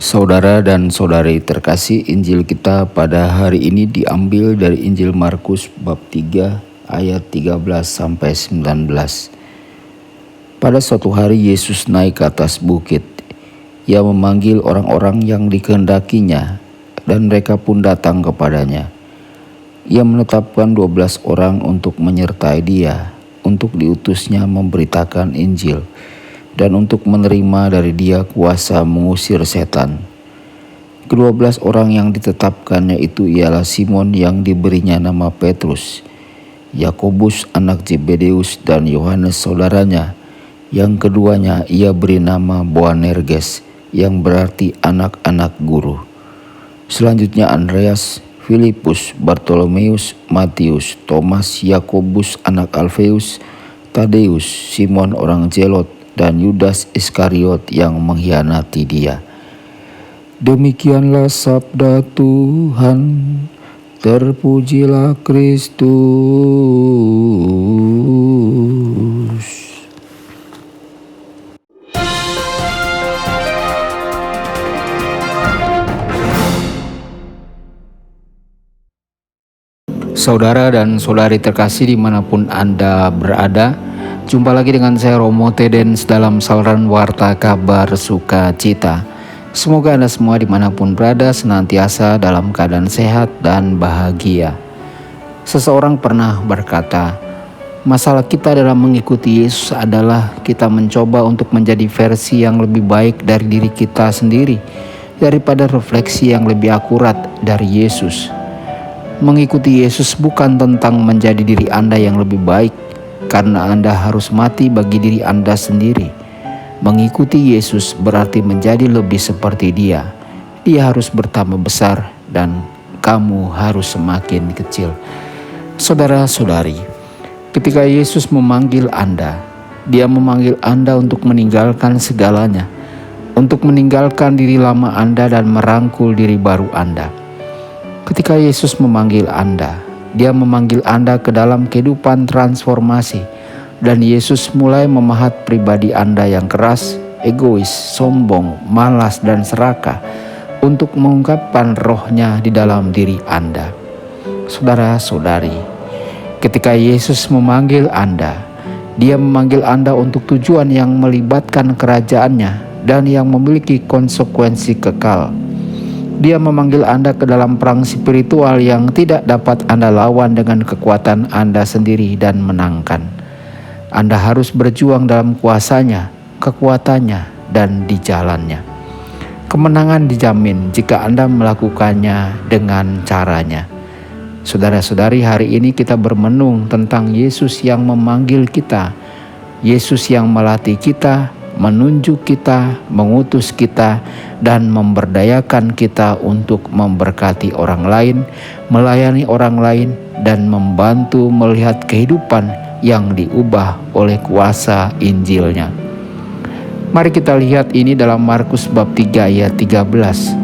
Saudara dan saudari terkasih, Injil kita pada hari ini diambil dari Injil Markus bab 3 ayat 13 sampai 19. Pada suatu hari Yesus naik ke atas bukit. Ia memanggil orang-orang yang dikehendakinya dan mereka pun datang kepadanya. Ia menetapkan 12 orang untuk menyertai dia, untuk diutusnya memberitakan Injil dan untuk menerima dari dia kuasa mengusir setan. Ke-12 orang yang ditetapkannya itu ialah Simon yang diberinya nama Petrus, Yakobus anak Zebedeus dan Yohanes saudaranya. Yang keduanya ia beri nama Boanerges, yang berarti anak-anak guru. Selanjutnya Andreas, Filipus, Bartolomeus, Matius, Thomas, Yakobus anak Alfeus, Tadeus, Simon orang Zelot, dan Yudas Iskariot yang mengkhianati dia. Demikianlah sabda Tuhan. Terpujilah Kristus. Saudara dan saudari terkasih dimanapun Anda berada, jumpa lagi dengan saya Romo Tedens dalam saluran Warta Kabar Sukacita. Semoga Anda semua dimanapun berada senantiasa dalam keadaan sehat dan bahagia. Seseorang pernah berkata, masalah kita dalam mengikuti Yesus adalah kita mencoba untuk menjadi versi yang lebih baik dari diri kita sendiri daripada refleksi yang lebih akurat dari Yesus. Mengikuti Yesus bukan tentang menjadi diri Anda yang lebih baik, karena Anda harus mati bagi diri Anda sendiri. Mengikuti Yesus berarti menjadi lebih seperti Dia. Dia harus bertambah besar dan kamu harus semakin kecil. Saudara-saudari, ketika Yesus memanggil Anda, Dia memanggil Anda untuk meninggalkan segalanya, untuk meninggalkan diri lama Anda dan merangkul diri baru Anda. Ketika Yesus memanggil Anda, Dia memanggil Anda ke dalam kehidupan transformasi, dan Yesus mulai memahat pribadi Anda yang keras, egois, sombong, malas, dan serakah untuk mengungkapkan rohnya di dalam diri Anda. Saudara-saudari, ketika Yesus memanggil Anda, Dia memanggil Anda untuk tujuan yang melibatkan kerajaannya dan yang memiliki konsekuensi kekal. Dia memanggil Anda ke dalam perang spiritual yang tidak dapat Anda lawan dengan kekuatan Anda sendiri dan menangkan. Anda harus berjuang dalam kuasanya, kekuatannya, dan di jalannya. Kemenangan dijamin jika Anda melakukannya dengan caranya. Saudara-saudari, hari ini kita bermenung tentang Yesus yang memanggil kita, Yesus yang melatih kita, menunjuk kita, mengutus kita, dan memberdayakan kita untuk memberkati orang lain, melayani orang lain, dan membantu melihat kehidupan yang diubah oleh kuasa Injilnya. Mari kita lihat ini dalam Markus bab 3 ayat 13.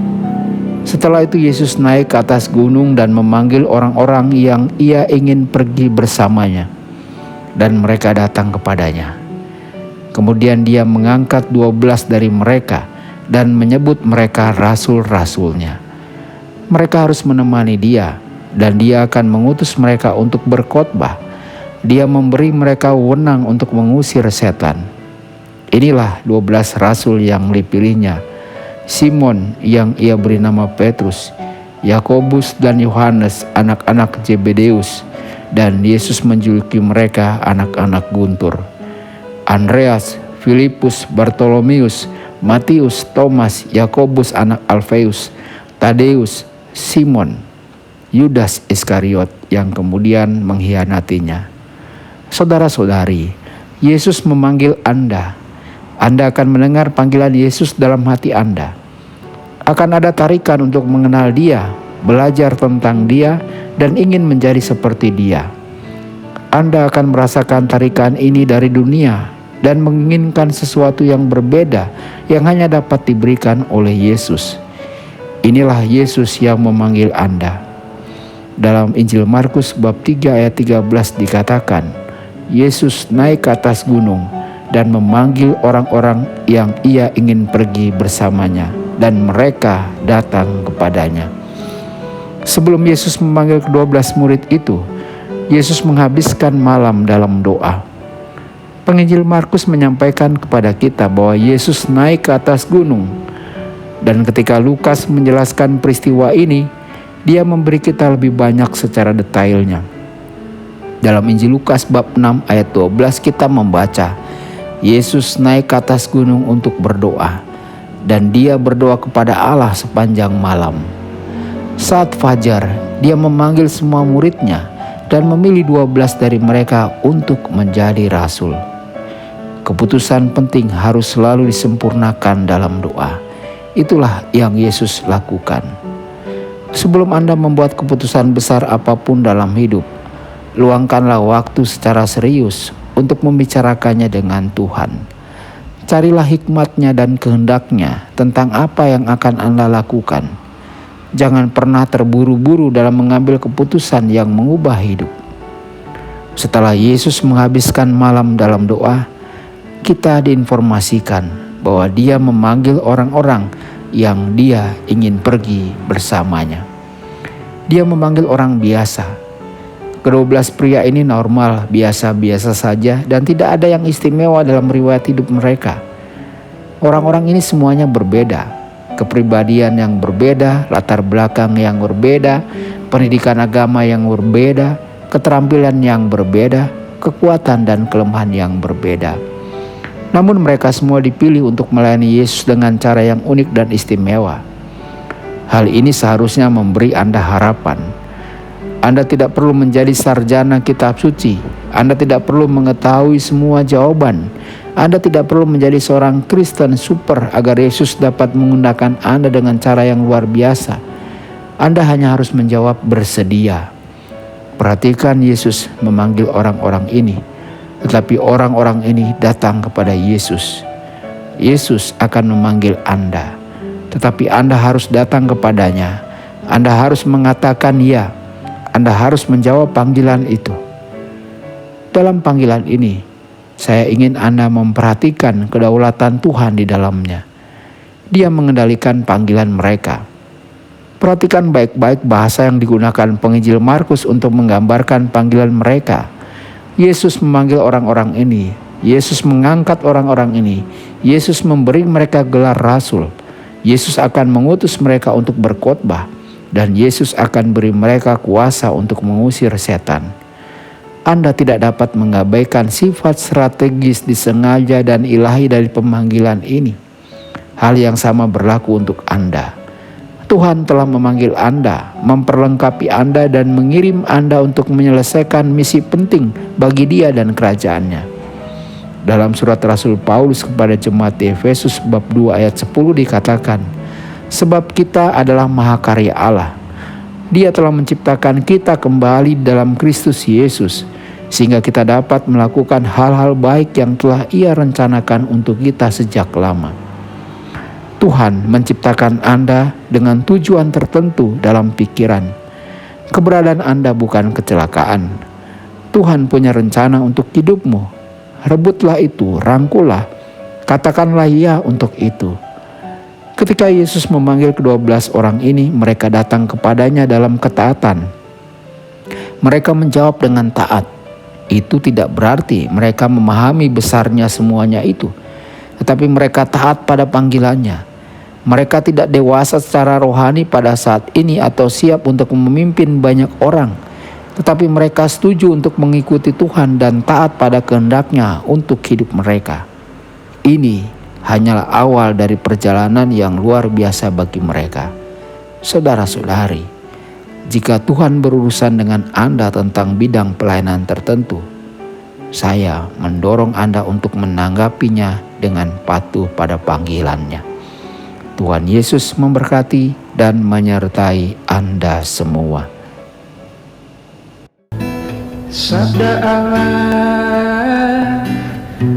Setelah itu Yesus naik ke atas gunung dan memanggil orang-orang yang Ia ingin pergi bersamanya, dan mereka datang kepadanya. Kemudian Dia mengangkat 12 dari mereka dan menyebut mereka rasul-rasulnya. Mereka harus menemani Dia, dan Dia akan mengutus mereka untuk berkhotbah. Dia memberi mereka wewenang untuk mengusir setan. Inilah 12 rasul yang dipilihnya: Simon yang Ia beri nama Petrus, Yakobus dan Yohanes anak-anak Zebedeus, dan Yesus menjuluki mereka anak-anak guntur. Andreas, Filipus, Bartolomeus, Matius, Thomas, Yakobus anak Alfeus, Tadeus, Simon, Yudas Iskariot yang kemudian mengkhianatinya. Saudara-saudari, Yesus memanggil Anda. Anda akan mendengar panggilan Yesus dalam hati Anda. Akan ada tarikan untuk mengenal Dia, belajar tentang Dia, dan ingin menjadi seperti Dia. Anda akan merasakan tarikan ini dari dunia dan menginginkan sesuatu yang berbeda yang hanya dapat diberikan oleh Yesus. Inilah Yesus yang memanggil Anda. Dalam Injil Markus bab 3 ayat 13 dikatakan, Yesus naik ke atas gunung dan memanggil orang-orang yang Ia ingin pergi bersamanya. dan mereka datang kepadanya. Sebelum Yesus memanggil ke-12 murid itu, Yesus menghabiskan malam dalam doa. Penginjil Markus menyampaikan kepada kita bahwa Yesus naik ke atas gunung, dan ketika Lukas menjelaskan peristiwa ini, dia memberi kita lebih banyak secara detailnya. Dalam Injil Lukas bab 6 ayat 12 kita membaca, Yesus naik ke atas gunung untuk berdoa, dan dia berdoa kepada Allah sepanjang malam. Saat fajar, dia memanggil semua muridnya dan memilih 12 dari mereka untuk menjadi rasul. Keputusan penting harus selalu disempurnakan dalam doa. Itulah yang Yesus lakukan. Sebelum Anda membuat keputusan besar apapun dalam hidup, luangkanlah waktu secara serius untuk membicarakannya dengan Tuhan. Carilah hikmatnya dan kehendaknya tentang apa yang akan Anda lakukan. Jangan pernah terburu-buru dalam mengambil keputusan yang mengubah hidup. Setelah Yesus menghabiskan malam dalam doa, kita diinformasikan bahwa dia memanggil orang-orang yang dia ingin pergi bersamanya. Dia memanggil orang biasa. Ke-12 pria ini normal, biasa-biasa saja, dan tidak ada yang istimewa dalam riwayat hidup mereka. Orang-orang ini semuanya berbeda. Kepribadian yang berbeda, latar belakang yang berbeda, pendidikan agama yang berbeda, keterampilan yang berbeda, kekuatan dan kelemahan yang berbeda. Namun mereka semua dipilih untuk melayani Yesus dengan cara yang unik dan istimewa. Hal ini seharusnya memberi Anda harapan. Anda tidak perlu menjadi sarjana kitab suci. Anda tidak perlu mengetahui semua jawaban. Anda tidak perlu menjadi seorang Kristen super agar Yesus dapat menggunakan Anda dengan cara yang luar biasa. Anda hanya harus menjawab bersedia. Perhatikan Yesus memanggil orang-orang ini, tetapi orang-orang ini datang kepada Yesus. Yesus akan memanggil Anda, tetapi Anda harus datang kepadanya. Anda harus mengatakan ya. Anda harus menjawab panggilan itu. Dalam panggilan ini, saya ingin Anda memperhatikan kedaulatan Tuhan di dalamnya. Dia mengendalikan panggilan mereka. Perhatikan baik-baik bahasa yang digunakan penginjil Markus untuk menggambarkan panggilan mereka. Yesus memanggil orang-orang ini. Yesus mengangkat orang-orang ini. Yesus memberi mereka gelar rasul. Yesus akan mengutus mereka untuk berkhotbah. Dan Yesus akan beri mereka kuasa untuk mengusir setan. Anda tidak dapat mengabaikan sifat strategis, disengaja dan ilahi dari pemanggilan ini. Hal yang sama berlaku untuk Anda. Tuhan telah memanggil Anda, memperlengkapi Anda dan mengirim Anda untuk menyelesaikan misi penting bagi Dia dan kerajaannya. Dalam surat Rasul Paulus kepada jemaat di Efesus bab 2 ayat 10 dikatakan, sebab kita adalah mahakarya Allah. Dia telah menciptakan kita kembali dalam Kristus Yesus, sehingga kita dapat melakukan hal-hal baik yang telah Ia rencanakan untuk kita sejak lama. Tuhan menciptakan Anda dengan tujuan tertentu dalam pikiran. Keberadaan Anda bukan kecelakaan. Tuhan punya rencana untuk hidupmu. Rebutlah itu, rangkullah, katakanlah ya untuk itu. Ketika Yesus memanggil ke-12 orang ini, mereka datang kepadanya dalam ketaatan. Mereka menjawab dengan taat. Itu tidak berarti mereka memahami besarnya semuanya itu, tetapi mereka taat pada panggilannya. Mereka tidak dewasa secara rohani pada saat ini atau siap untuk memimpin banyak orang, tetapi mereka setuju untuk mengikuti Tuhan dan taat pada kehendaknya untuk hidup mereka. Ini hanyalah awal dari perjalanan yang luar biasa bagi mereka. Saudara-saudari, jika Tuhan berurusan dengan Anda tentang bidang pelayanan tertentu, saya mendorong Anda untuk menanggapinya dengan patuh pada panggilannya. Tuhan Yesus memberkati dan menyertai Anda semua. Sabda Allah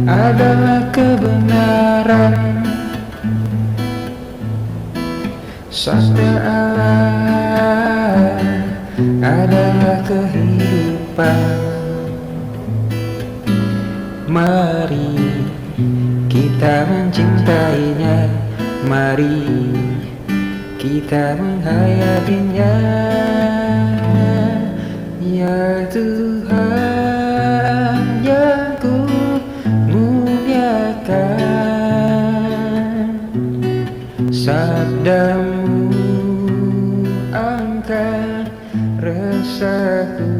adalah kebenaran. Sabda Allah adalah kehidupan. Mari kita mencintainya, Mari kita menghayatinya. Ya Tuhan yang ku muliakan, sabdamu angkat resahku.